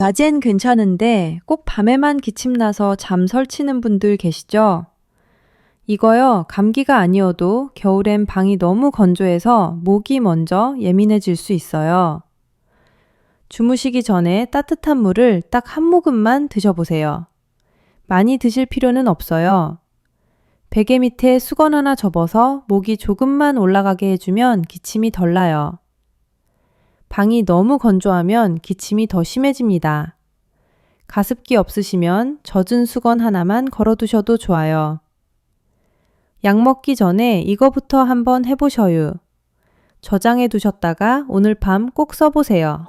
낮엔 괜찮은데 꼭 밤에만 기침나서 잠 설치는 분들 계시죠? 이거요, 감기가 아니어도 겨울엔 방이 너무 건조해서 목이 먼저 예민해질 수 있어요. 주무시기 전에 따뜻한 물을 딱 한 모금만 드셔보세요. 많이 드실 필요는 없어요. 베개 밑에 수건 하나 접어서 목이 조금만 올라가게 해주면 기침이 덜 나요. 방이 너무 건조하면 기침이 더 심해집니다. 가습기 없으시면 젖은 수건 하나만 걸어두셔도 좋아요. 약 먹기 전에 이거부터 한번 해보셔요. 저장해 두셨다가 오늘 밤 꼭 써보세요.